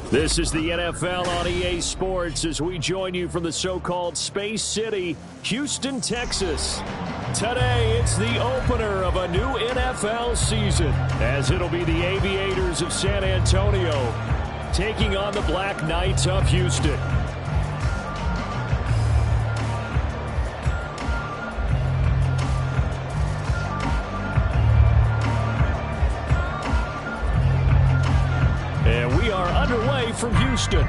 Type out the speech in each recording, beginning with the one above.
This is the NFL on EA Sports as we join you from the so-called Space City, Houston, Texas. Today, it's the opener of a new NFL season, as it'll be the Aviators of San Antonio taking on the Black Knights of Houston. And we are underway from Houston.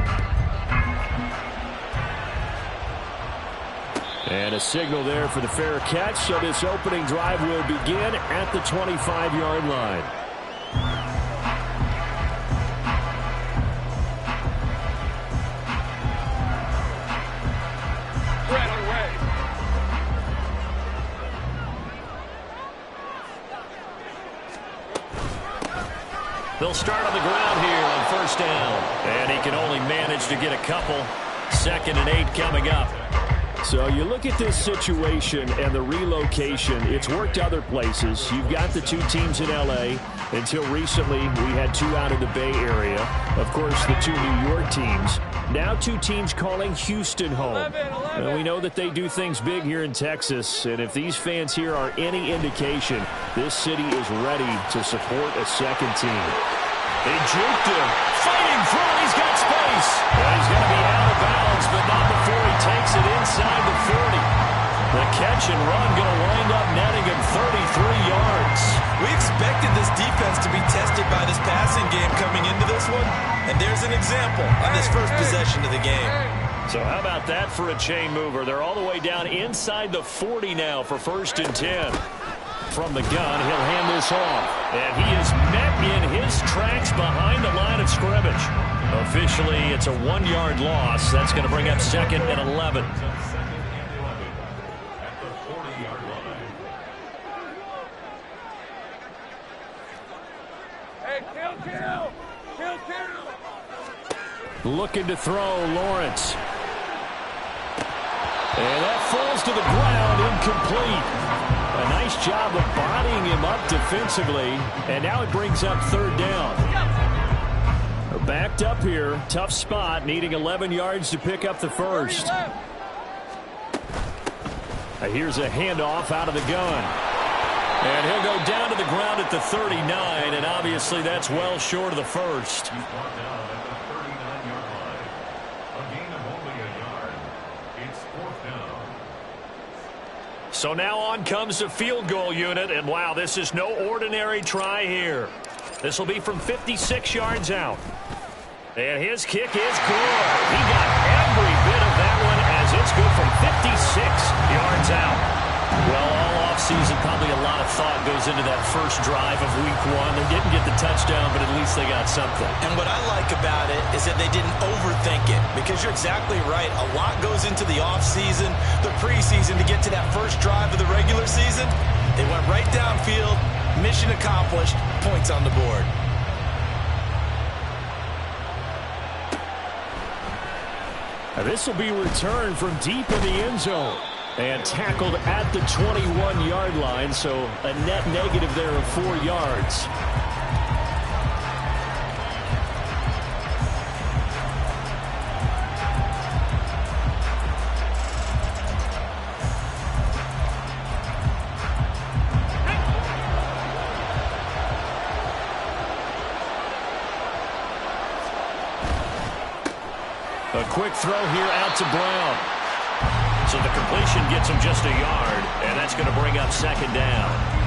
And a signal there for the fair catch, so this opening drive will begin at the 25-yard line. They'll start on the ground here on first down. And he can only manage to get a couple. 2nd and 8 coming up. So you look at this situation and the relocation. It's worked other places. You've got the two teams in L.A. Until recently, we had two out in the Bay Area. Of course, the two New York teams. Now two teams calling Houston home. And we know that they do things big here in Texas. And if these fans here are any indication, this city is ready to support a second team. They juked him. Fighting through. He's got space. Well, he's going to be out of bounds, but not before he takes it inside the 40. The catch and run going to wind up netting him 33 yards. We expected this defense to be tested by this passing game coming into this one, and there's an example on this first possession of the game. So how about that for a chain mover? They're all the way down inside the 40 now for 1st and 10. From the gun, he'll hand this off. And he is met in his tracks behind the line of scrimmage. Officially, it's a 1-yard loss. That's going to bring up 2nd and 11. Looking to throw, Lawrence. And that falls to the ground, incomplete. A nice job of bodying him up defensively. And now it brings up 3rd down. They're backed up here. Tough spot, needing 11 yards to pick up the first. Here's a handoff out of the gun. And he'll go down to the ground at the 39, and obviously that's well short of the first. So now on comes the field goal unit, and wow, this is no ordinary try here. This will be from 56 yards out. And his kick is good. He got every bit of that one as it's good from 56 yards out. Well, all offseason, probably a lot of thought goes into that first drive of week 1. They didn't get the touchdown, but at least they got something. And what I like about it is that they didn't overthink it, because you're exactly right. A lot goes into the offseason, the preseason, to get to that first drive of the regular season. They went right downfield, mission accomplished, points on the board. Now this will be returned from deep in the end zone. And tackled at the 21-yard line, so a net negative there of 4 yards. A quick throw here out to Brown. So the completion gets him just a yard, and that's going to bring up 2nd down.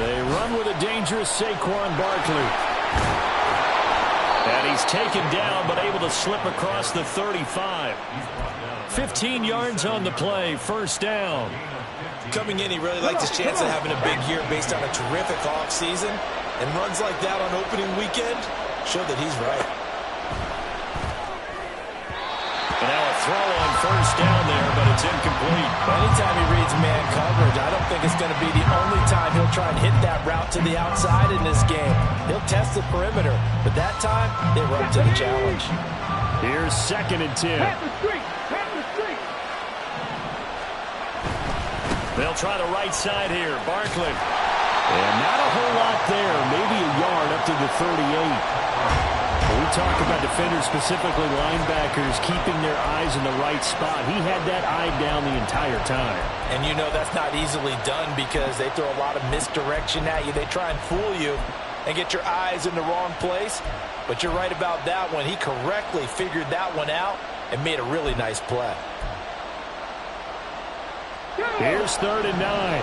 They run with a dangerous Saquon Barkley. And he's taken down, but able to slip across the 35. 15 yards on the play, first down. Coming in, he really liked his chance of having a big year based on a terrific offseason. And runs like that on opening weekend show that he's right. And now a throw on first down there, but it's incomplete. Anytime he reads man coverage, I don't think it's going to be the only time he'll try and hit that route to the outside in this game. He'll test the perimeter, but that time, they run to the challenge. Here's 2nd and 10. They'll try the right side here. Barkley. And not a whole lot there. Maybe a yard up to the 38. We talk about defenders, specifically linebackers, keeping their eyes in the right spot. He had that eye down the entire time. And you know that's not easily done because they throw a lot of misdirection at you. They try and fool you and get your eyes in the wrong place. But you're right about that one. He correctly figured that one out and made a really nice play. Here's 3rd and 9.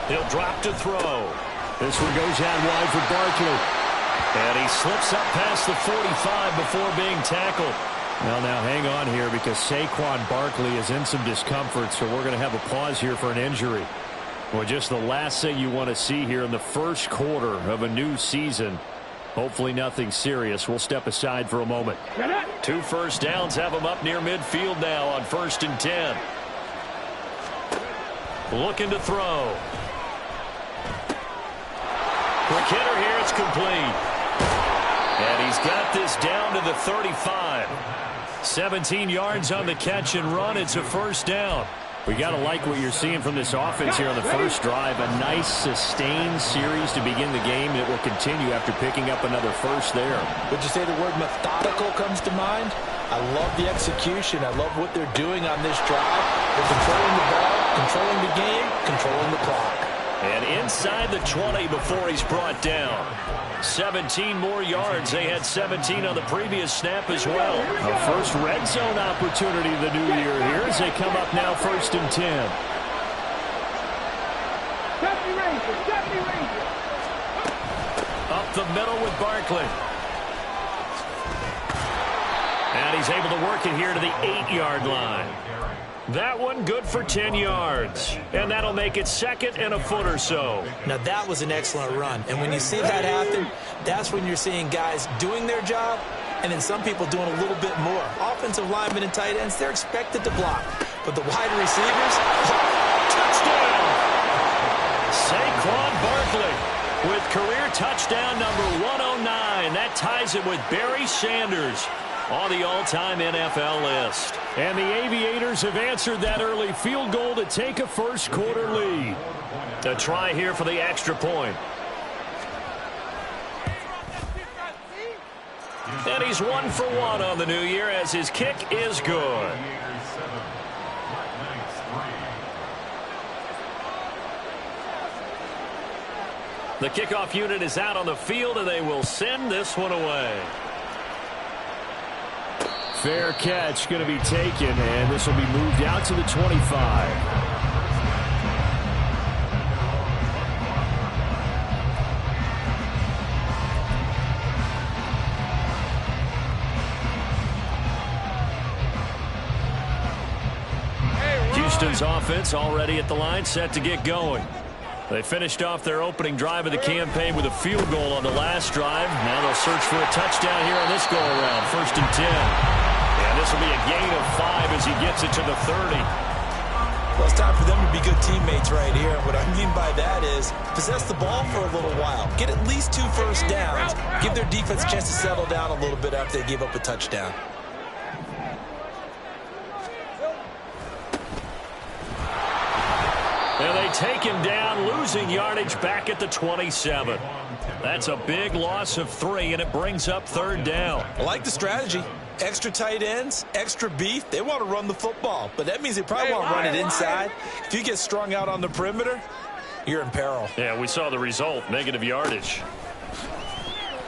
He'll drop to throw. This one goes out wide for Barkley. And he slips up past the 45 before being tackled. Well, now hang on here because Saquon Barkley is in some discomfort, so we're going to have a pause here for an injury. Well, just the last thing you want to see here in the first quarter of a new season. Hopefully nothing serious. We'll step aside for a moment. 2 first downs have him up near midfield now on 1st and 10. Looking to throw. Quick hitter here. It's complete. And he's got this down to the 35. 17 yards on the catch and run. It's a first down. We got to like what you're seeing from this offense here on the first drive. A nice, sustained series to begin the game, and it will continue after picking up another first there. Would you say the word methodical comes to mind? I love the execution. I love what they're doing on this drive. They're controlling the ball, controlling the game, controlling the clock. And inside the 20 before he's brought down. 17 more yards. They had 17 on the previous snap as well. A first red zone opportunity of the new year here as they come up now 1st and 10. Up the middle with Barkley. And he's able to work it here to the 8-yard line. That one good for 10 yards. And that'll make it 2nd and a foot or so. Now that was an excellent run. And when you see that happen, that's when you're seeing guys doing their job and then some people doing a little bit more. Offensive linemen and tight ends, they're expected to block. But the wide receivers, touchdown! Saquon Barkley with career touchdown number 109. That ties it with Barry Sanders on the all-time NFL list. And the Aviators have answered that early field goal to take a first quarter lead. A try here for the extra point. And he's 1 for 1 on the new year as his kick is good. The kickoff unit is out on the field, and they will send this one away. Fair catch going to be taken, and this will be moved out to the 25. Houston's offense already at the line, set to get going. They finished off their opening drive of the campaign with a field goal on the last drive. Now they'll search for a touchdown here on this go-around, 1st and 10. And this will be a gain of 5 as he gets it to the 30. Well, it's time for them to be good teammates right here. What I mean by that is possess the ball for a little while. Get at least 2 first downs. Give their defense a chance to settle down a little bit after they give up a touchdown. And they take him down, losing yardage back at the 27. That's a big loss of 3, and it brings up 3rd down. I like the strategy. Extra tight ends, extra beef. They want to run the football, but that means they probably want to run it inside. If you get strung out on the perimeter, you're in peril. Yeah, we saw the result, negative yardage.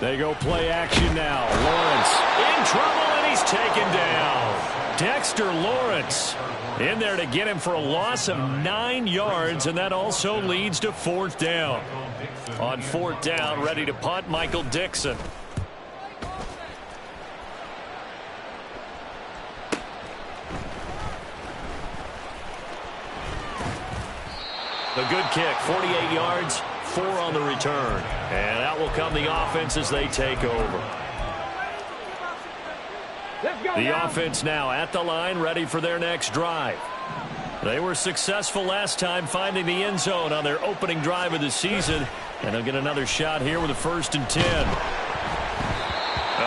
They go play action now. Lawrence in trouble, and he's taken down. Dexter Lawrence in there to get him for a loss of 9 yards, and that also leads to 4th down. On 4th down, ready to punt, Michael Dixon. The good kick, 48 yards, 4 on the return. And out will come the offense as they take over. The offense now at the line, ready for their next drive. They were successful last time finding the end zone on their opening drive of the season. And they'll get another shot here with a 1st and 10. A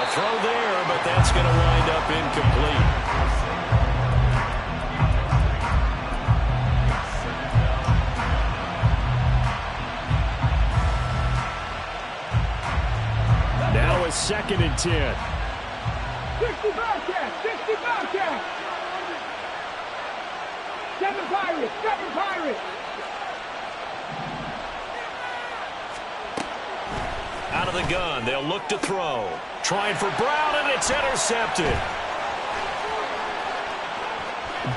throw there, but that's going to wind up incomplete. Now a 2nd and 10. 60 Bobcats! 60 Bobcats! 7 Pirates! 7 Pirates! Out of the gun, they'll look to throw. Trying for Brown, and it's intercepted.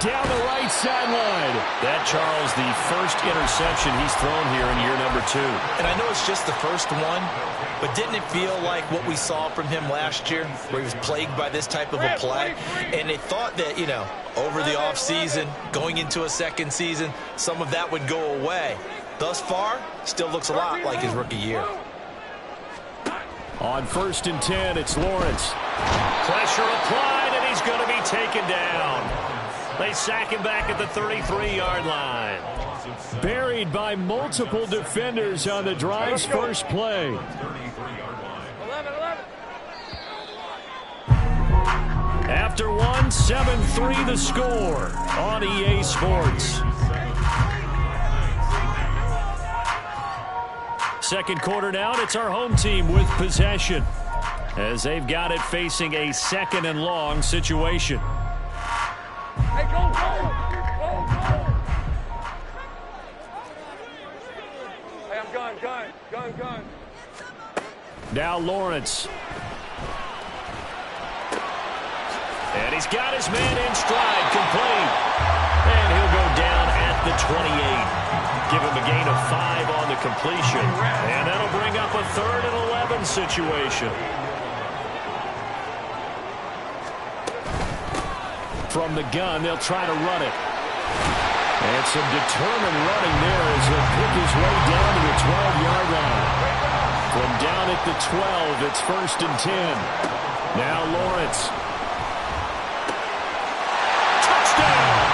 Down the right sideline. That, Charles, the first interception he's thrown here in year number 2. And I know it's just the first one, but didn't it feel like what we saw from him last year, where he was plagued by this type of a play? And they thought that, you know, over the offseason, going into a second season, some of that would go away. Thus far, still looks a lot like his rookie year. On 1st and 10, it's Lawrence. Pressure applied, and he's going to be taken down. They sack him back at the 33-yard line. Buried by multiple defenders on the drive's first play. 11. After one, 7-3 the score on EA Sports. Second quarter down, it's our home team with possession, as they've got it facing a 2nd and long situation. Hey, go, go! Hey, I'm gun. Now Lawrence. And he's got his man in stride, complete. And he'll go down at the 28. Give him a gain of 5 on the completion. And that'll bring up a 3rd and 11 situation. From the gun, they'll try to run it. And some determined running there as he'll pick his way down to the 12-yard line. From down at the 12, it's 1st and 10. Now Lawrence. Touchdown!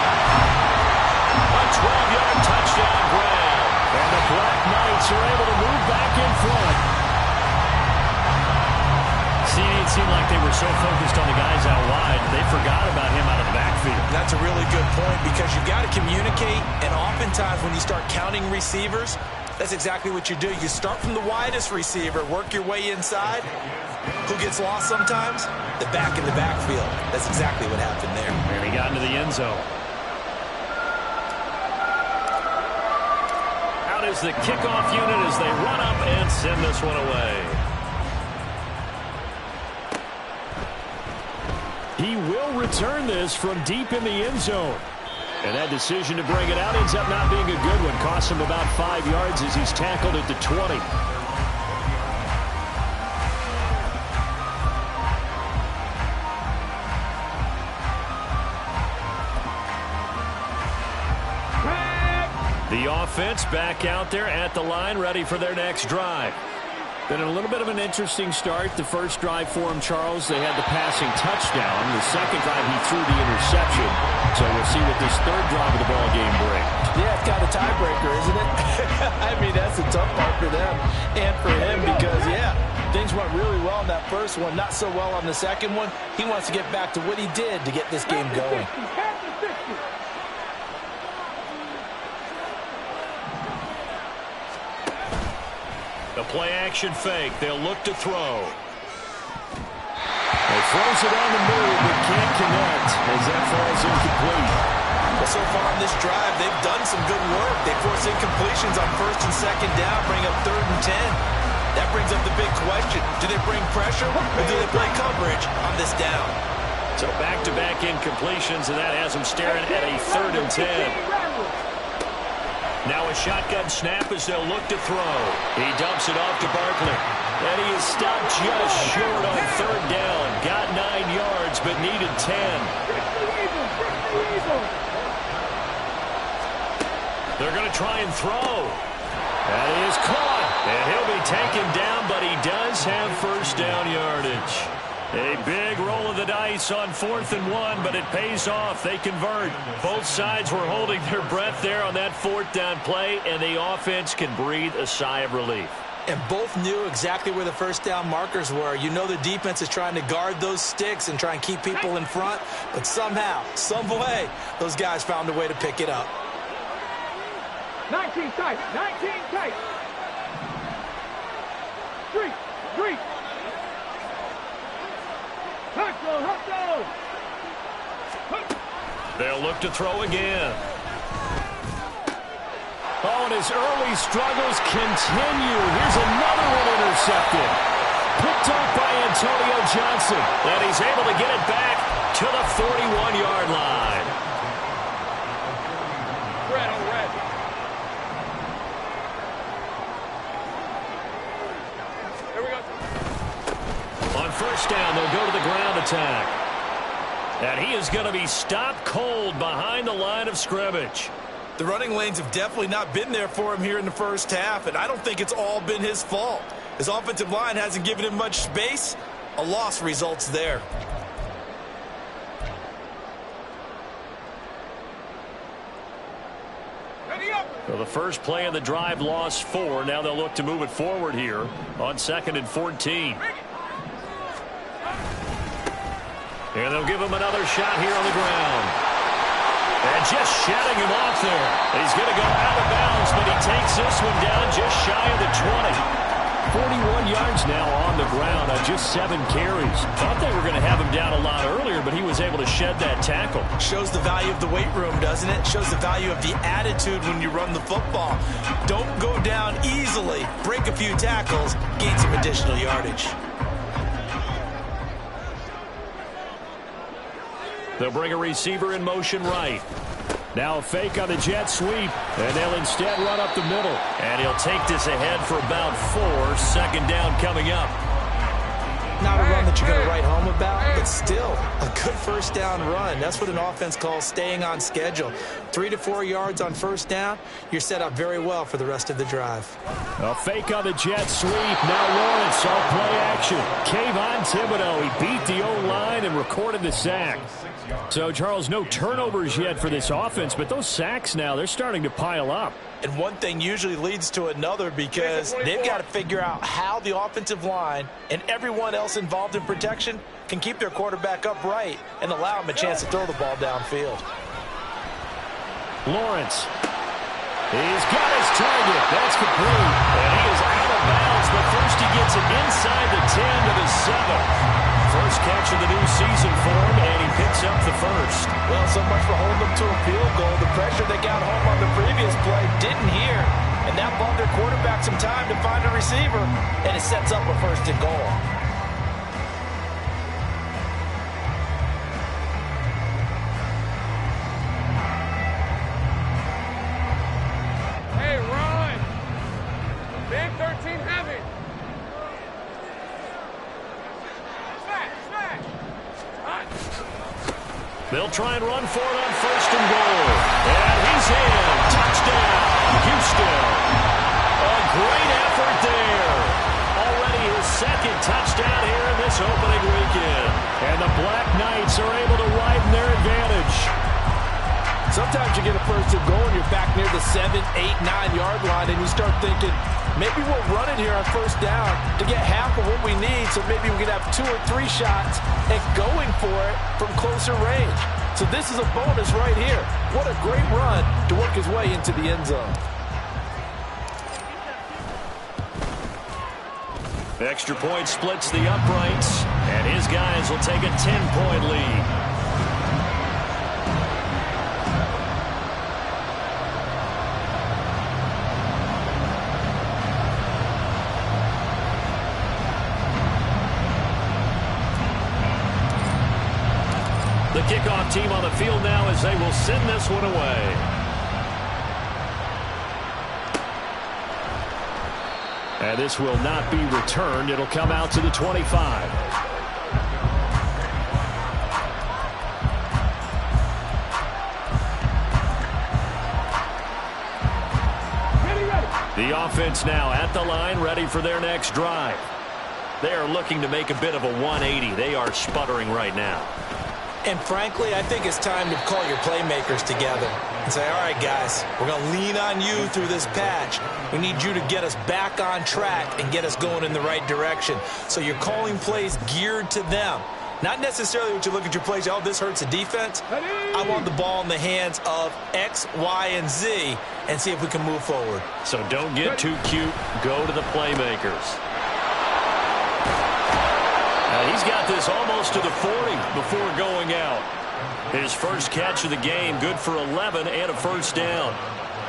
A 12-yard touchdown grab. And the Black Knights are able to move back in front. See, it seemed like they were so focused on the guys out wide, they forgot about him out of the backfield. That's a really good point, because you've got to communicate, and oftentimes when you start counting receivers, that's exactly what you do. You start from the widest receiver, work your way inside. Who gets lost sometimes? The back in the backfield. That's exactly what happened there. And he got into the end zone. Out is the kickoff unit as they run up and send this one away. He will return this from deep in the end zone. And that decision to bring it out ends up not being a good one. Costs him about 5 yards as he's tackled at the 20. The offense back out there at the line, ready for their next drive. Been a little bit of an interesting start. The first drive for him, Charles, they had the passing touchdown. The second drive, he threw the interception. So we'll see what this third drive of the ball game brings. Yeah, it's got a tiebreaker, isn't it? I mean, that's a tough part for them and for him because, yeah, things went really well in that first one, not so well on the second one. He wants to get back to what he did to get this game going. The play-action fake. They'll look to throw. He throws it on the move, but can't connect as that falls incomplete. Well, so far on this drive, they've done some good work. They force incompletions on 1st and 2nd down, bring up 3rd and 10. That brings up the big question. Do they bring pressure or do they play coverage on this down? So back-to-back incompletions, and that has him staring at a 3rd and 10. Now a shotgun snap as they'll look to throw. He dumps it off to Barkley. And he is stopped just short on 3rd down. Got 9 yards, but needed 10. They're going to try and throw. That is caught. And he'll be taken down, but he does have 1st down yardage. A big roll of the dice on 4th and 1, but it pays off. They convert. Both sides were holding their breath there on that 4th down play, and the offense can breathe a sigh of relief. And both knew exactly where the 1st down markers were. You know the defense is trying to guard those sticks and try and keep people in front, but somehow, some way, those guys found a way to pick it up. 19 tight, 19 tight. 3. Hustle. They'll look to throw again. Oh, and his early struggles continue. Here's another one intercepted. Picked off by Antonio Johnson. And he's able to get it back to the 41-yard line. Red. Here we go. On 1st down, they'll go to the ground attack. And he is going to be stopped cold behind the line of scrimmage. The running lanes have definitely not been there for him here in the 1st half, and I don't think it's all been his fault. His offensive line hasn't given him much space. A loss results there. Ready up. So the first play of the drive lost 4. Now they'll look to move it forward here on 2nd and 14. And they'll give him another shot here on the ground. And just shutting him off there. He's going to go out of bounds, but he takes this one down just shy of the 20. 41 yards now on the ground on just 7 carries. Thought they were going to have him down a lot earlier, but he was able to shed that tackle. Shows the value of the weight room, doesn't it? Shows the value of the attitude when you run the football. Don't go down easily. Break a few tackles. Gain some additional yardage. They'll bring a receiver in motion right. Now a fake on the jet sweep, and they'll instead run up the middle. And he'll take this ahead for about 4. 2nd down coming up. Not a run that you're going to write home about, but still a good 1st down run. That's what an offense calls staying on schedule. 3 to 4 yards on 1st down, you're set up very well for the rest of the drive. A fake on the jet sweep. Now Lawrence on play action. Kayvon Thibodeau, he beat the O-line and recorded the sack. So, Charles, no turnovers yet for this offense, but those sacks now, they're starting to pile up. And one thing usually leads to another because they've got to figure out how the offensive line and everyone else involved in protection can keep their quarterback upright and allow him a chance to throw the ball downfield. Lawrence. He's got his target. That's complete. And he is out of bounds, but first he gets it inside the 10 to the 7. First catch of the new season for him, and he picks up the 1st. Well, so much for holding them to a field goal. The pressure they got home on the previous play didn't hear, and that bought their quarterback some time to find a receiver, and it sets up a 1st and goal. Hey, run. Big 13 heavy. They'll try and run for it on 1st and goal. And he's in. Touchdown, Houston. A great effort there. Already his 2nd touchdown here in this opening weekend. And the Black Knights are able to widen their advantage. Sometimes you get a 1st and goal and you're back near the 7, 8, 9-yard line, and you start thinking, maybe we'll run it here on 1st down to get half of what we need, so maybe we can have 2 or 3 shots and going for it from closer range. So this is a bonus right here. What a great run to work his way into the end zone. Extra point splits the uprights, and his guys will take a 10-point lead. The kickoff team on the field now as they will send this one away. And this will not be returned. It'll come out to the 25. The offense now at the line, ready for their next drive. They are looking to make a bit of a 180. They are sputtering right now. And frankly, I think it's time to call your playmakers together and say, all right, guys, we're going to lean on you through this patch. We need you to get us back on track and get us going in the right direction. So you're calling plays geared to them. Not necessarily what you look at your plays, oh, this hurts the defense. I want the ball in the hands of X, Y, and Z and see if we can move forward. So don't get too cute. Go to the playmakers. He's got this almost to the 40 before going out. His first catch of the game, good for 11 and a first down.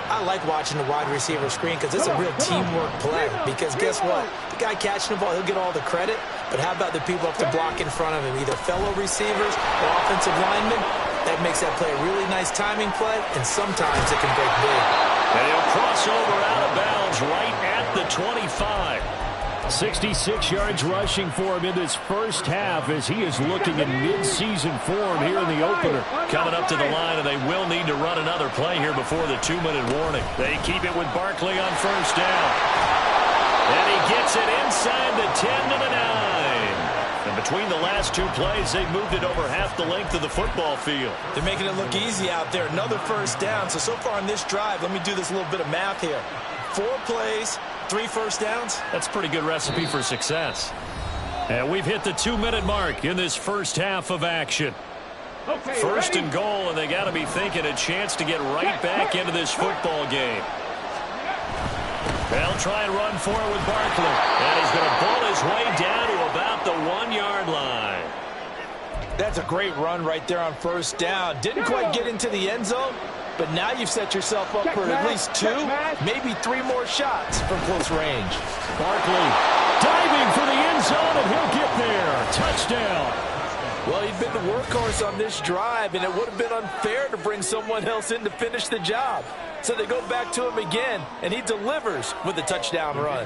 I like watching the wide receiver screen because it's a real teamwork play. Because guess what? The guy catching the ball, he'll get all the credit. But how about the people up to block in front of him, either fellow receivers or offensive linemen? That makes that play a really nice timing play, and sometimes it can break big. And he'll cross over out of bounds right at the 25. 66 yards rushing for him in this first half as he is looking in mid-season form here in the opener. Coming up to the line, and they will need to run another play here before the 2-minute warning. They keep it with Barkley on first down. And he gets it inside the 10 to the 9. And between the last two plays, they've moved it over half the length of the football field. They're making it look easy out there. Another first down. So far on this drive, let me do this little bit of math here. 4 plays, 3 first downs. That's a pretty good recipe for success. And we've hit the 2-minute mark in this first half of action. First and goal, and they got to be thinking a chance to get right back into this football game. They'll try and run for it with Barkley. And he's going to pull his way down to about the 1-yard line. That's a great run right there on first down. Didn't quite get into the end zone, but now you've set yourself up for at least 2, maybe 3 more shots from close range. Barkley diving for the end zone, and he'll get there. Touchdown. Well, he'd been the workhorse on this drive, and it would have been unfair to bring someone else in to finish the job. So they go back to him again, and he delivers with a touchdown run.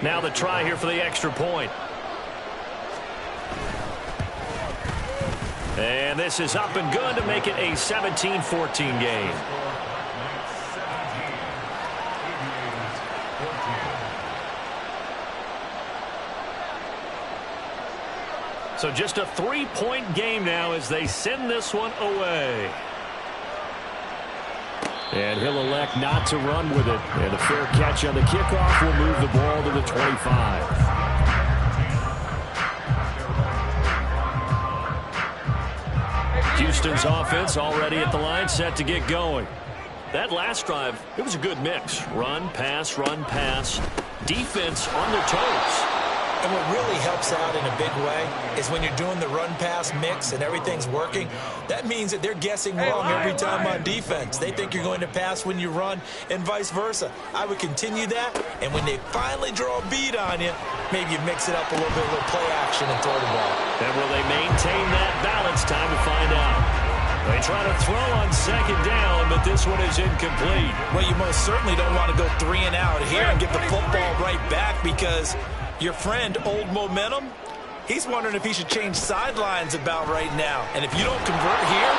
Now the try here for the extra point. And this is up and good to make it a 17-14 game. So just a 3-point game now as they send this one away. And he'll elect not to run with it. And a fair catch on the kickoff will move the ball to the 25. Houston's offense already at the line, set to get going. That last drive, it was a good mix. Run, pass, defense on their toes. And what really helps out in a big way is when you're doing the run-pass mix and everything's working, that means that they're guessing wrong every time on defense. They think you're going to pass when you run and vice versa. I would continue that, and when they finally draw a beat on you, maybe you mix it up a little bit, a little play action and throw the ball. And will they maintain that balance? Time to find out. They try to throw on second down, but this one is incomplete. Well, you most certainly don't want to go 3 and out here and get the football right back because your friend, Old Momentum, he's wondering if he should change sidelines about right now. And if you don't convert here,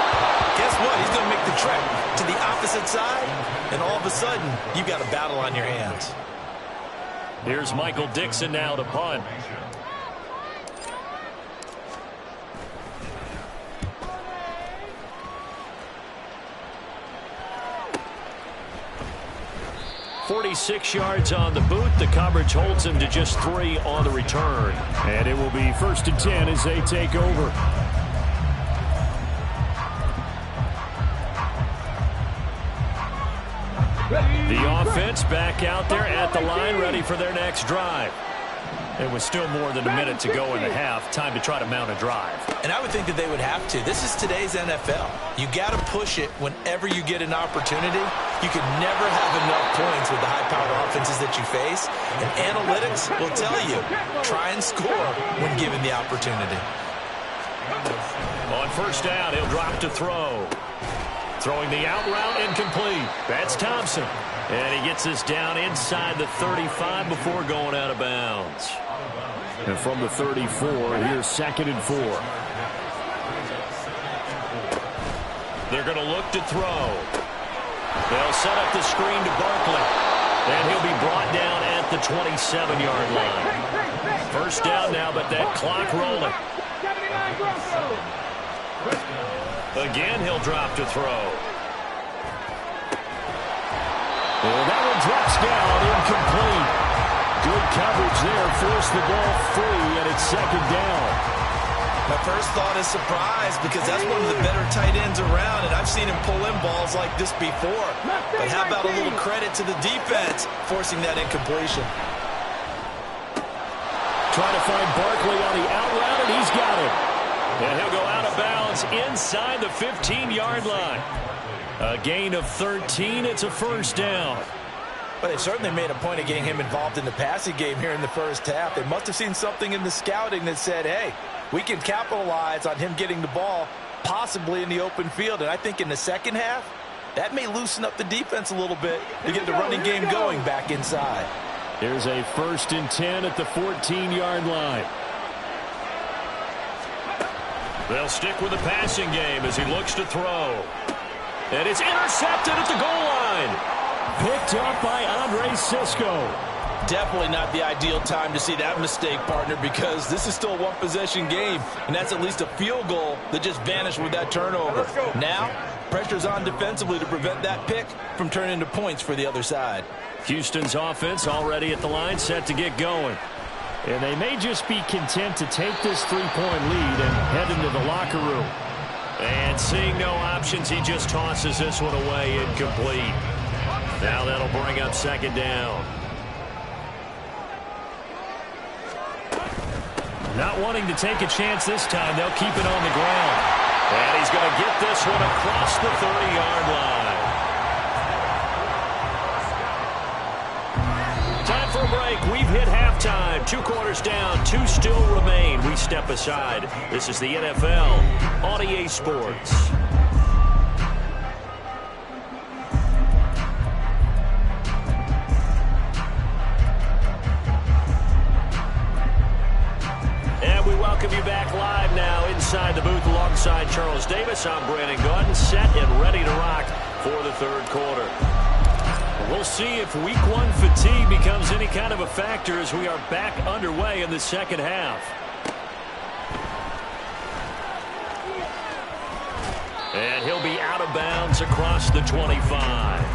guess what? He's going to make the trek to the opposite side, and all of a sudden, you've got a battle on your hands. Here's Michael Dixon now to punt. .46 yards on the boot. The coverage holds him to just 3 on the return. And it will be 1st and 10 as they take over. The offense back out there at the line, ready for their next drive. It was still more than a minute to go in the half. Time to try to mount a drive. And I would think that they would have to. This is today's NFL. You got to push it whenever you get an opportunity. You can never have enough points with the high-powered offenses that you face. And analytics will tell you, try and score when given the opportunity. On first down, he'll drop to throw. Throwing the out route, incomplete. That's Thompson. And he gets us down inside the 35 before going out of bounds. And from the 34, here's 2nd and 4. They're going to look to throw. They'll set up the screen to Barkley. And he'll be brought down at the 27-yard line. First down now, but that clock rolling. Again, he'll drop to throw. And that one drops down, incomplete. Good coverage there, forced the ball free, and it's 2nd down. My first thought is surprise, because that's one of the better tight ends around, and I've seen him pull in balls like this before. But how about a little credit to the defense forcing that incompletion? Trying to find Barkley on the out route, and he's got it. And he'll go out of bounds inside the 15-yard line. A gain of 13. It's a first down. But they certainly made a point of getting him involved in the passing game here in the first half. They must have seen something in the scouting that said, hey, we can capitalize on him getting the ball possibly in the open field. And I think in the second half, that may loosen up the defense a little bit to get the running game going back inside. There's a 1st and 10 at the 14-yard line. They'll stick with the passing game as he looks to throw. And it's intercepted at the goal line. Picked up by Andre Cisco. Definitely not the ideal time to see that mistake, partner, because this is still a one-possession game, and that's at least a field goal that just vanished with that turnover. Now, pressure's on defensively to prevent that pick from turning into points for the other side. Houston's offense already at the line, set to get going. And they may just be content to take this 3-point lead and head into the locker room. And seeing no options, he just tosses this one away, incomplete. Now that'll bring up 2nd down. Not wanting to take a chance this time, they'll keep it on the ground. And he's going to get this one across the 30-yard line. Time for a break. We've hit halftime. 2 quarters down, 2 still remain. We step aside. This is the NFL on EA Sports. And we welcome you back live now inside the booth alongside Charles Davis. I'm Brandon Gordon, set and ready to rock for the 3rd quarter. We'll see if week 1 fatigue becomes any kind of a factor as we are back underway in the second half. And he'll be out of bounds across the 25.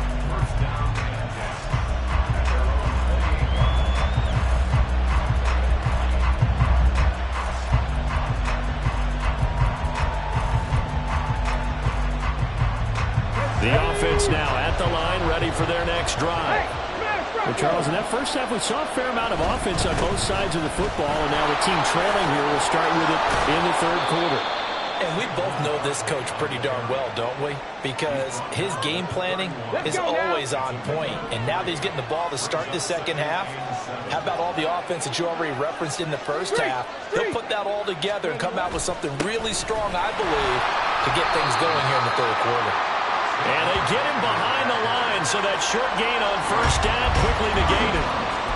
The offense now at the line, ready for their next drive. Well, Charles, in that first half, we saw a fair amount of offense on both sides of the football, and now the team trailing here will start with it in the 3rd quarter. And we both know this coach pretty darn well, don't we? Because his game planning is always on point. And now that he's getting the ball to start the second half, how about all the offense that you already referenced in the first half? He'll put that all together and come out with something really strong, I believe, to get things going here in the 3rd quarter. And they get him behind the line, so that short gain on first down quickly negated.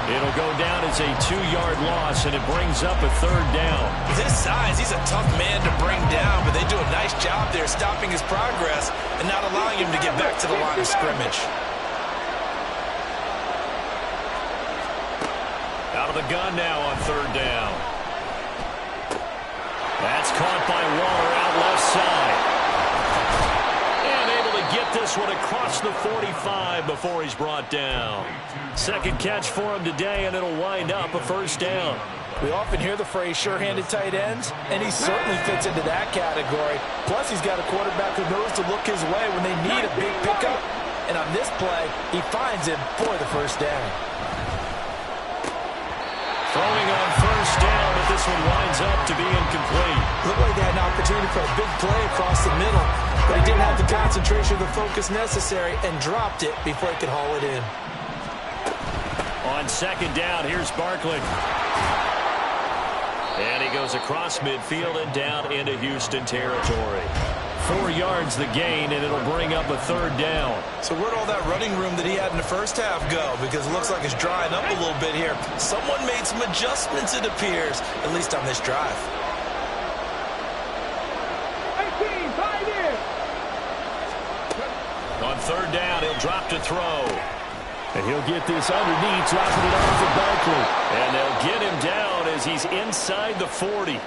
It'll go down as a 2-yard loss, and it brings up a 3rd down. With his size, he's a tough man to bring down, but they do a nice job there stopping his progress and not allowing him to get back to the line of scrimmage. Out of the gun now on 3rd down. That's caught by Waller out left side. Get this one across the 45 before he's brought down. 2nd catch for him today, and it'll wind up a 1st down. We often hear the phrase sure-handed tight ends, and he certainly fits into that category. Plus, he's got a quarterback who knows to look his way when they need a big pickup. And on this play, he finds him for the 1st down. Throwing on 1st down, but this one winds up to be incomplete. Looked like they had an opportunity for a big play across the middle, but he didn't have the concentration or the focus necessary and dropped it before he could haul it in. On 2nd down, here's Barkley. And he goes across midfield and down into Houston territory. 4 yards the gain, and it'll bring up a 3rd down. So where'd all that running room that he had in the first half go? Because it looks like it's drying up a little bit here. Someone made some adjustments, it appears, at least on this drive. On 3rd down, he'll drop to throw. And he'll get this underneath, dropping it off for Barkley. And they'll get him down as he's inside the 40.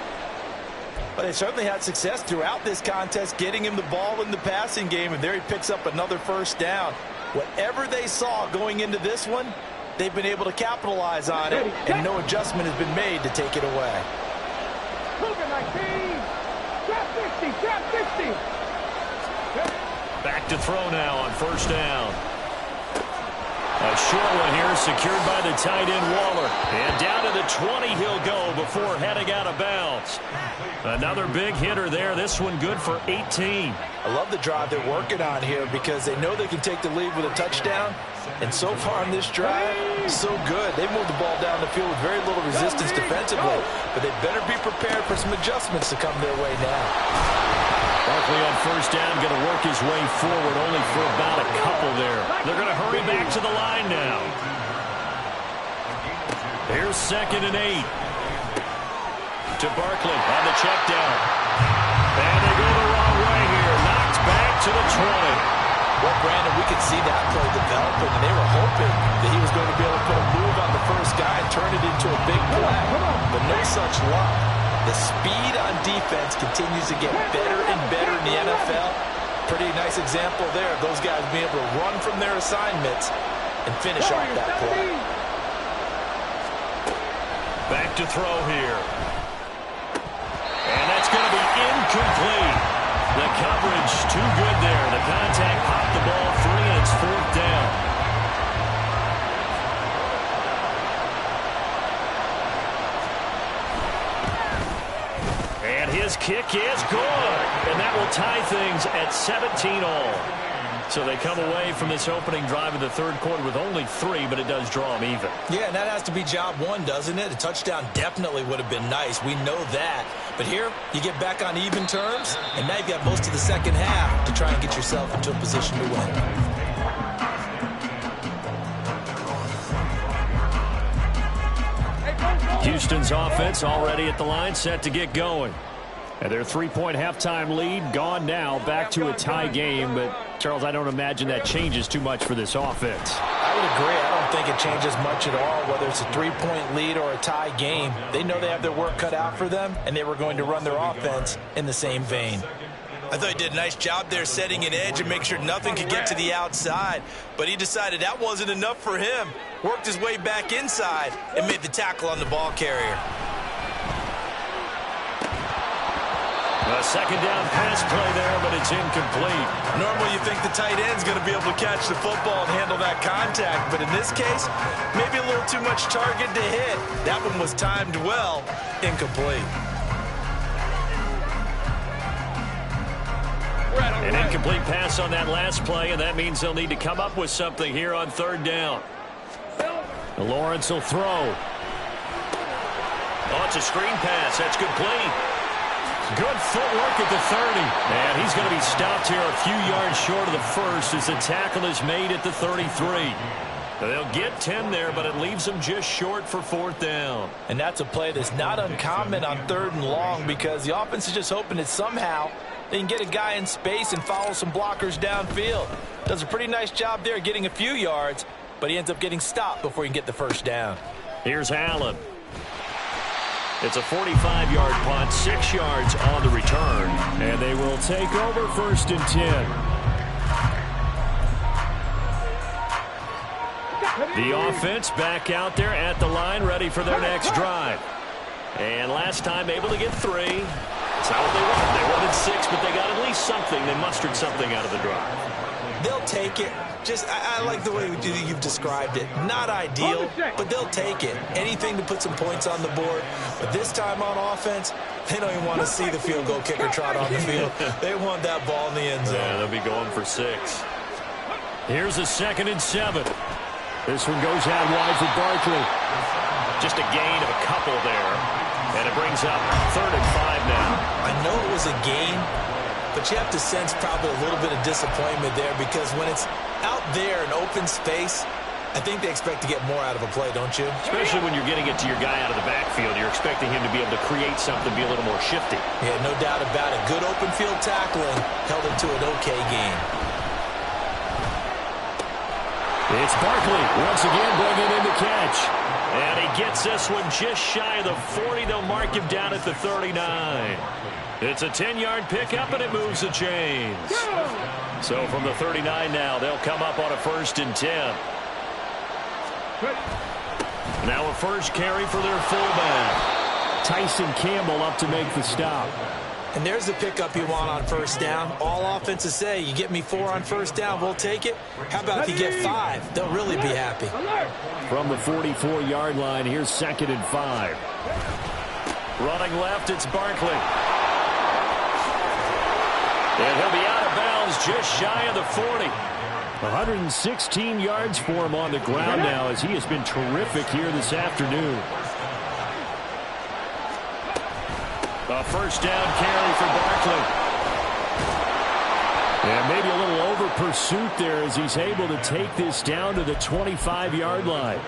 But they certainly had success throughout this contest, getting him the ball in the passing game, and there he picks up another 1st down. Whatever they saw going into this one, they've been able to capitalize on it, and no adjustment has been made to take it away. Back to throw now on 1st down. A short one here, secured by the tight end Waller. And down to the 20 he'll go before heading out of bounds. Another big hitter there. This one good for 18. I love the drive they're working on here because they know they can take the lead with a touchdown. And so far in this drive, so good. They moved the ball down the field with very little resistance defensively. But they better be prepared for some adjustments to come their way now. Barkley on 1st down, going to work his way forward only for about a couple there. They're going to hurry back to the line now. Here's 2nd and 8. To Barkley on the check down. And they go the wrong way here. Knocked back to the 20. Well, Brandon, we could see that play developing, and they were hoping that he was going to be able to put a move on the first guy and turn it into a big play. But no such luck. The speed on defense continues to get better and better in the NFL. Pretty nice example there of those guys being able to run from their assignments and finish off that play. Back to throw here. And that's going to be incomplete. The coverage too good there. The contact popped the ball free, and it's 4th down. And his kick is good. And that will tie things at 17-all. So they come away from this opening drive of the 3rd quarter with only 3, but it does draw them even. Yeah, and that has to be job 1, doesn't it? A touchdown definitely would have been nice. We know that. But here, you get back on even terms, and now you've got most of the second half to try and get yourself into a position to win. Houston's offense already at the line, set to get going. And their 3-point halftime lead gone now, back to a tie game. But, Charles, I don't imagine that changes too much for this offense. I would agree. I don't think it changes much at all, whether it's a 3-point lead or a tie game. They know they have their work cut out for them, and they were going to run their offense in the same vein. I thought he did a nice job there setting an edge and make sure nothing could get to the outside. But he decided that wasn't enough for him. Worked his way back inside and made the tackle on the ball carrier. A 2nd down pass play there, but it's incomplete. Normally you think the tight end's going to be able to catch the football and handle that contact. But in this case, maybe a little too much target to hit. That one was timed well. Incomplete. An incomplete pass on that last play, and that means they'll need to come up with something here on 3rd down. Lawrence will throw. Oh, it's a screen pass. That's complete. Good footwork at the 30. And he's going to be stopped here a few yards short of the first as the tackle is made at the 33. They'll get 10 there, but it leaves them just short for 4th down. And that's a play that's not uncommon on 3rd and long because the offense is just hoping that somehow they can get a guy in space and follow some blockers downfield. Does a pretty nice job there getting a few yards, but he ends up getting stopped before he can get the 1st down. Here's Allen. It's a 45-yard punt, 6 yards on the return. And they will take over 1st and 10. The offense back out there at the line, ready for their next drive. And last time able to get 3. That's not what they wanted. They wanted 6, but they got at least something. They mustered something out of the drive. They'll take it. Just, I like the way you've described it. Not ideal, but they'll take it. Anything to put some points on the board. But this time on offense, they don't even want to see the field goal kicker trot on the field. They want that ball in the end zone. Yeah, they'll be going for 6. Here's a 2nd and 7. This one goes out wide for Barkley. Just a gain of a couple there. And it brings up 3rd and 5 now. I know it was a gain, but you have to sense probably a little bit of disappointment there because when it's out there in open space, I think they expect to get more out of a play, don't you? Especially when you're getting it to your guy out of the backfield. You're expecting him to be able to create something, be a little more shifty. Yeah, no doubt about it. Good open field tackling held it to an okay game. It's Barkley once again bringing in the catch. And he gets this one just shy of the 40. They'll mark him down at the 39. It's a 10-yard pickup, and it moves the chains. So from the 39 now, they'll come up on a 1st and 10. Now a first carry for their fullback. Tyson Campbell up to make the stop. And there's the pickup you want on 1st down. All offenses say, you get me 4 on 1st down, we'll take it. How about if you get 5? They'll really be happy. From the 44-yard line, here's 2nd and 5. Running left, it's Barkley. And he'll be out of bounds just shy of the 40. 116 yards for him on the ground now as he has been terrific here this afternoon. A 1st down carry for Barkley. And maybe a little over pursuit there as he's able to take this down to the 25-yard line.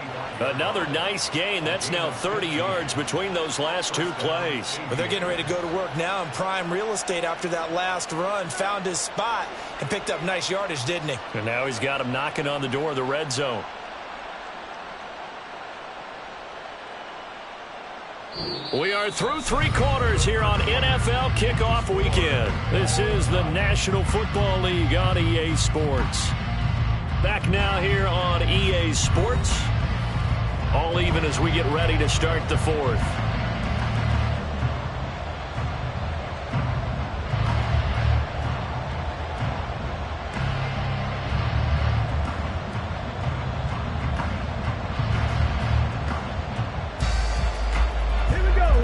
Another nice gain. That's now 30 yards between those last 2 plays. But they're getting ready to go to work now in prime real estate after that last run. Found his spot and picked up nice yardage, didn't he? And now he's got him knocking on the door of the red zone. We are through 3 quarters here on NFL Kickoff Weekend. This is the National Football League on EA Sports. Back now here on EA Sports. All even as we get ready to start the 4th.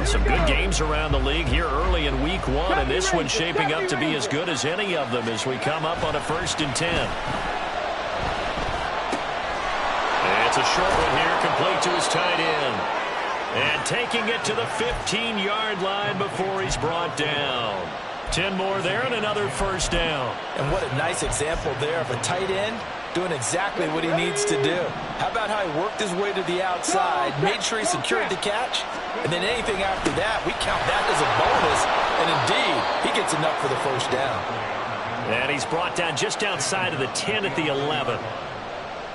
Some good games around the league here early in week 1, and this one's shaping up to be as good as any of them as we come up on a 1st and 10. It's a short one here, complete to his tight end. And taking it to the 15-yard line before he's brought down. 10 more there and another 1st down. And what a nice example there of a tight end doing exactly what he needs to do. How about how he worked his way to the outside, made sure he secured the catch, and then anything after that, we count that as a bonus. And indeed, he gets enough for the 1st down. And he's brought down just outside of the 10 at the 11.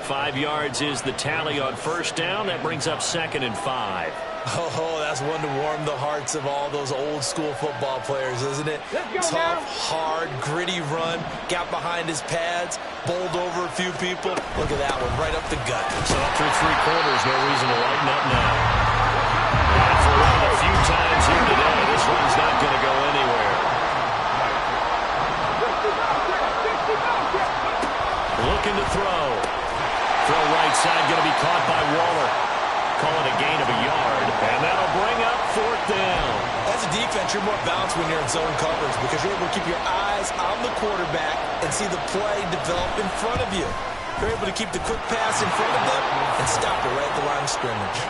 5 yards is the tally on 1st down. That brings up 2nd and 5. Oh, that's one to warm the hearts of all those old-school football players, isn't it? Tough, hard, gritty run. Got behind his pads, bowled over a few people. Look at that one, right up the gut. So through 3 quarters, no reason to lighten up now. And for one of the few times here today, this one's not going to go anywhere. Looking to throw. Throw right side, going to be caught by Waller. Call it a gain of a yard, and that'll bring up 4th down. As a defense, you're more balanced when you're in zone coverage because you're able to keep your eyes on the quarterback and see the play develop in front of you. You're able to keep the quick pass in front of them and stop it right at the line of scrimmage.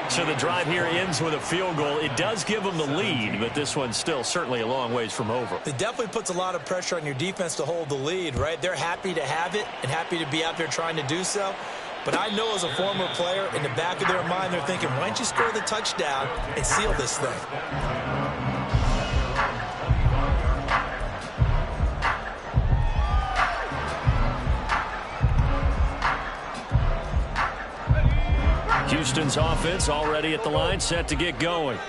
So the drive here ends with a field goal. It does give them the lead, but this one's still certainly a long ways from over. It definitely puts a lot of pressure on your defense to hold the lead, right? They're happy to have it and happy to be out there trying to do so. But I know as a former player, in the back of their mind, they're thinking, why don't you score the touchdown and seal this thing? Houston's offense already at the line, set to get going.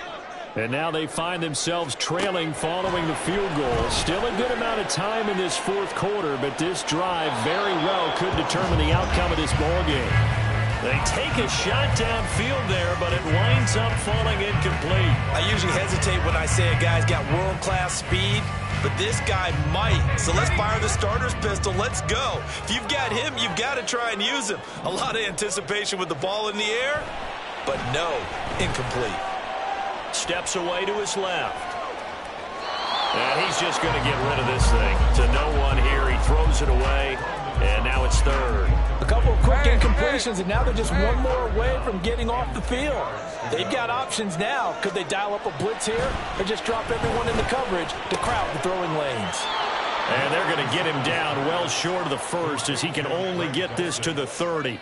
And now they find themselves trailing following the field goal. Still a good amount of time in this 4th quarter, but this drive very well could determine the outcome of this ballgame. They take a shot downfield there, but it winds up falling incomplete. I usually hesitate when I say a guy's got world-class speed, but this guy might. So let's fire the starter's pistol. Let's go. If you've got him, you've got to try and use him. A lot of anticipation with the ball in the air, but no, incomplete. Steps away to his left. And he's just going to get rid of this thing. To no one here. He throws it away. And now it's third. A couple of quick incompletions, and now they're just one more away from getting off the field. They've got options now. Could they dial up a blitz here or just drop everyone into coverage to crowd the throwing lanes? And they're going to get him down well short of the first as he can only get this to the 30.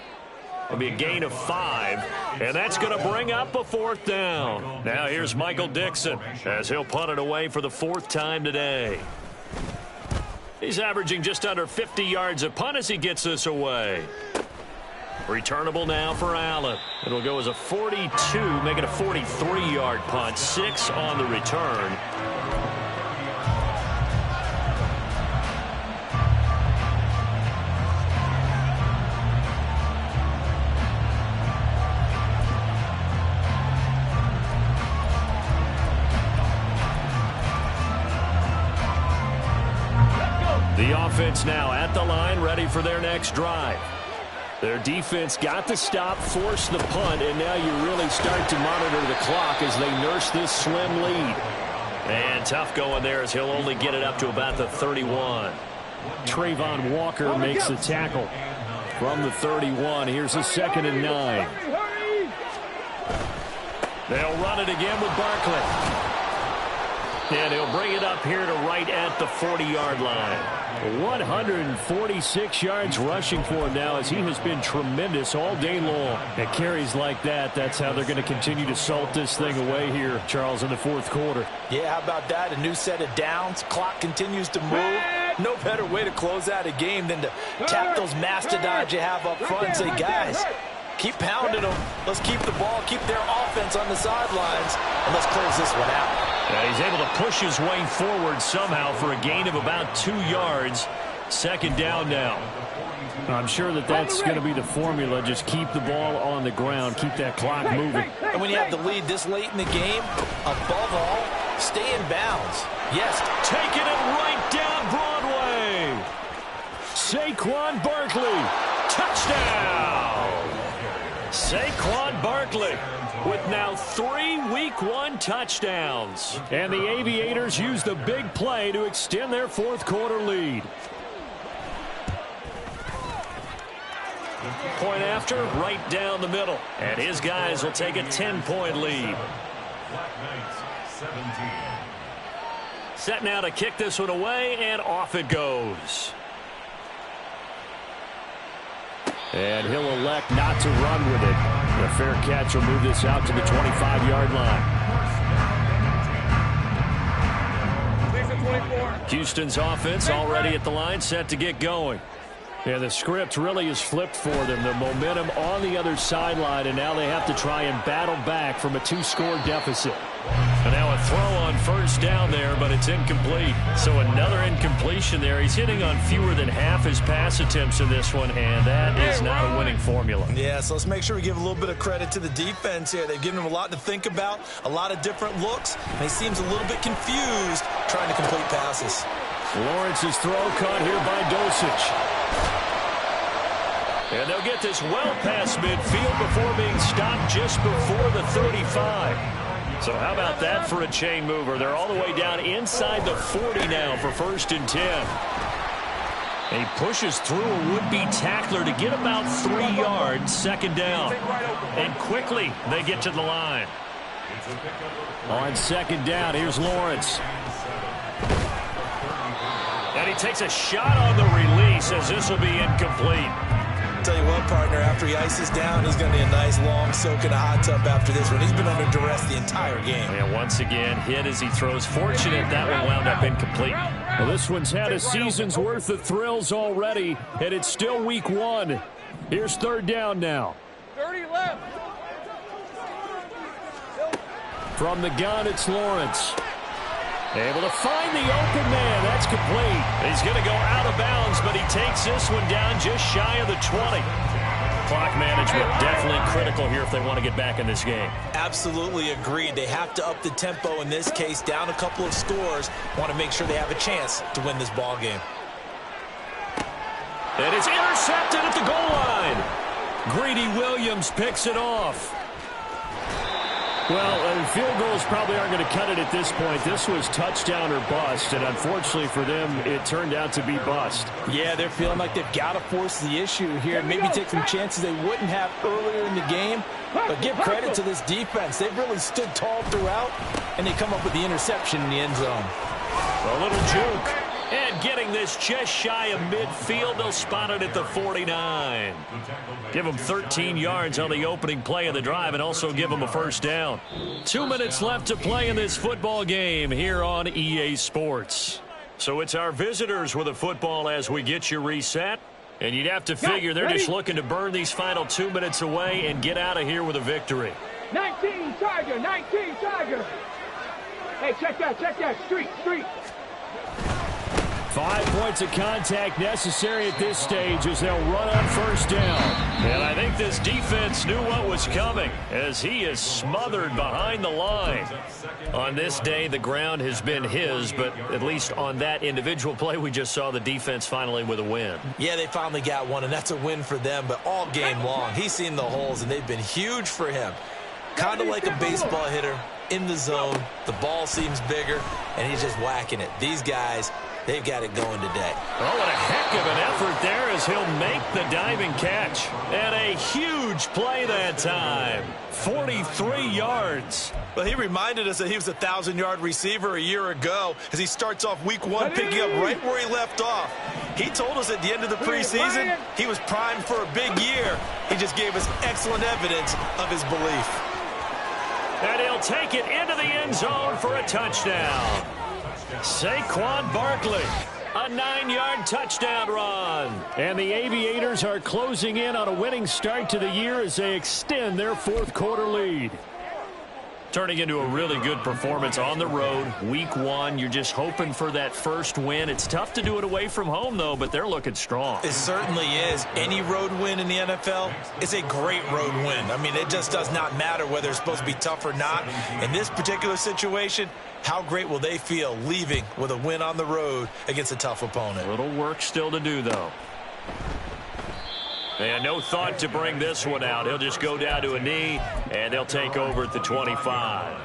It'll be a gain of 5, and that's going to bring up a 4th down. Now here's Michael Dixon as he'll punt it away for the 4th time today. He's averaging just under 50 yards a punt as he gets this away. Returnable now for Allen. It'll go as a 42, make it a 43-yard punt, 6 on the return. The offense now at the line, ready for their next drive. Their defense got the stop, forced the punt, and now you really start to monitor the clock as they nurse this slim lead. And tough going there as he'll only get it up to about the 31. Trayvon Walker makes the tackle from the 31. Here's a 2nd and 9. They'll run it again with Barkley. And he'll bring it up here to right at the 40-yard line. 146 yards rushing for him now as he has been tremendous all day long. At carries like that, that's how they're going to continue to salt this thing away here, Charles, in the 4th quarter. Yeah, how about that? A new set of downs. Clock continues to move. No better way to close out a game than to tap those mastodons you have up front and say, guys, keep pounding them. Let's keep the ball, keep their offense on the sidelines, and let's close this one out. Yeah, he's able to push his way forward somehow for a gain of about 2 yards. 2nd down now. I'm sure that's going to be the formula. Just keep the ball on the ground. Keep that clock moving. And when you have the lead this late in the game, above all, stay in bounds. Yes. Taking it right down Broadway. Saquon Barkley. Touchdown. Saquon Barkley with now 3 Week 1 touchdowns. And the Aviators use the big play to extend their 4th quarter lead. Point after, right down the middle. And his guys will take a 10-point lead. Set now to kick this one away, and off it goes. And he'll elect not to run with it. A fair catch will move this out to the 25-yard line. Houston's offense already at the line, set to get going. And the script really is flipped for them. The momentum on the other sideline, and now they have to try and battle back from a 2-score deficit. And now a throw on 1st down there, but it's incomplete. So another incompletion there. He's hitting on fewer than half his pass attempts in this one, and that is not a winning formula. Yeah, so let's make sure we give a little bit of credit to the defense here. They've given him a lot to think about, a lot of different looks, and he seems a little bit confused trying to complete passes. Lawrence's throw caught here by Dosich. And they'll get this well past midfield before being stopped just before the 35. So how about that for a chain mover? They're all the way down inside the 40 now for 1st and 10. And he pushes through a would-be tackler to get about 3 yards, 2nd down. And quickly they get to the line. On 2nd down, here's Lawrence. And he takes a shot on the release as this will be incomplete. Tell you what, partner, after he ices down, he's going to be a nice long soak in a hot tub after this one. He's been under duress the entire game. And once again, hit as he throws. Fortunate that one wound up incomplete. Well, this one's had a season's worth of thrills already, and it's still Week 1. Here's 3rd down now. 30 left. From the gun, it's Lawrence. Able to find the open man. That's complete. He's going to go out of bounds, but he takes this one down just shy of the 20. Clock management definitely critical here if they want to get back in this game. Absolutely agreed. They have to up the tempo in this case, down a couple of scores. Want to make sure they have a chance to win this ball game. And it's intercepted at the goal line. Greedy Williams picks it off. Well, And field goals probably aren't going to cut it at this point. This was touchdown or bust, and unfortunately for them, it turned out to be bust. Yeah, they're feeling like they've got to force the issue here. Maybe take some chances they wouldn't have earlier in the game. But give credit to this defense. They've really stood tall throughout, and they come up with the interception in the end zone. A little juke. And getting this just shy of midfield, they'll spot it at the 49. Give them 13 yards on the opening play of the drive and also give them a first down. 2 minutes left to play in this football game here on EA Sports. So it's our visitors with a football as we get you reset. And you'd have to figure they're just looking to burn these final 2 minutes away and get out of here with a victory. 19 Tiger, 19 Tiger. Hey, check that, street. 5 points of contact necessary at this stage as they'll run on first down. And I think this defense knew what was coming as he is smothered behind the line. On this day, the ground has been his, but at least on that individual play, we just saw the defense finally with a win. Yeah, they finally got one, and that's a win for them, but all game long, he's seen the holes, and they've been huge for him. Kind of like a baseball hitter in the zone. The ball seems bigger, and he's just whacking it. These guys, they've got it going today. Oh, what a heck of an effort there as he'll make the diving catch. And a huge play that time. 43 yards. Well, he reminded us that he was a 1,000-yard receiver a year ago as he starts off week 1 picking up right where he left off. He told us at the end of the preseason he was primed for a big year. He just gave us excellent evidence of his belief. And he'll take it into the end zone for a touchdown. Saquon Barkley, a 9-yard touchdown run. And the Aviators are closing in on a winning start to the year as they extend their fourth-quarter lead. Turning into a really good performance on the road. Week 1, you're just hoping for that first win. It's tough to do it away from home, though, but they're looking strong. It certainly is. Any road win in the NFL is a great road win. I mean, it just does not matter whether it's supposed to be tough or not. In this particular situation, how great will they feel leaving with a win on the road against a tough opponent? A little work still to do, though. And no thought to bring this one out. He'll just go down to a knee, and they'll take over at the 25.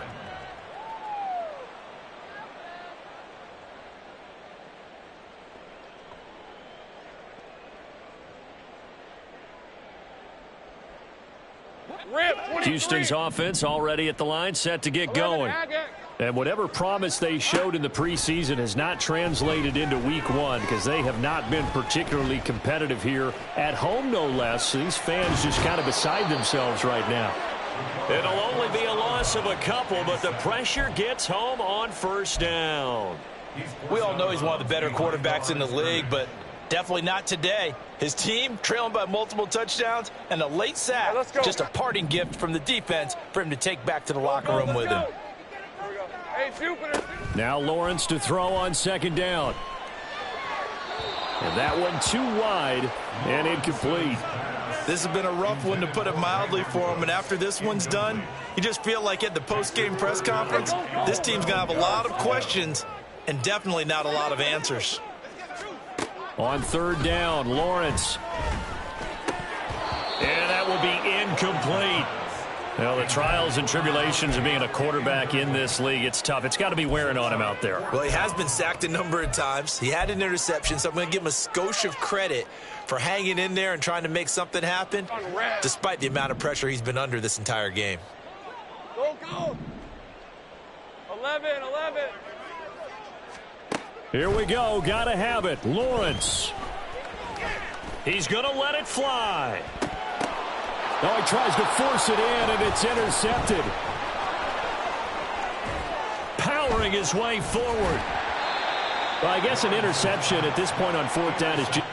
Houston's offense already at the line, set to get going. And whatever promise they showed in the preseason has not translated into week 1 because they have not been particularly competitive here at home, no less. These fans just kind of beside themselves right now. It'll only be a loss of a couple, but the pressure gets home on first down. We all know he's one of the better quarterbacks in the league, but definitely not today. His team trailing by multiple touchdowns and a late sack. Just a parting gift from the defense for him to take back to the locker room with him. Now Lawrence to throw on second down. And that one too wide and incomplete. This has been a rough one, to put it mildly, for him. And after this one's done, you just feel like at the post-game press conference, this team's going to have a lot of questions and definitely not a lot of answers. On third down, Lawrence. And that will be incomplete. Well, the trials and tribulations of being a quarterback in this league, it's tough. It's got to be wearing on him out there. Well, he has been sacked a number of times. He had an interception, so I'm going to give him a skosh of credit for hanging in there and trying to make something happen, despite the amount of pressure he's been under this entire game. Go. 11. Here we go. Got to have it. Lawrence. He's going to let it fly. Oh, he tries to force it in, and it's intercepted. Powering his way forward. Well, I guess an interception at this point on fourth down is just...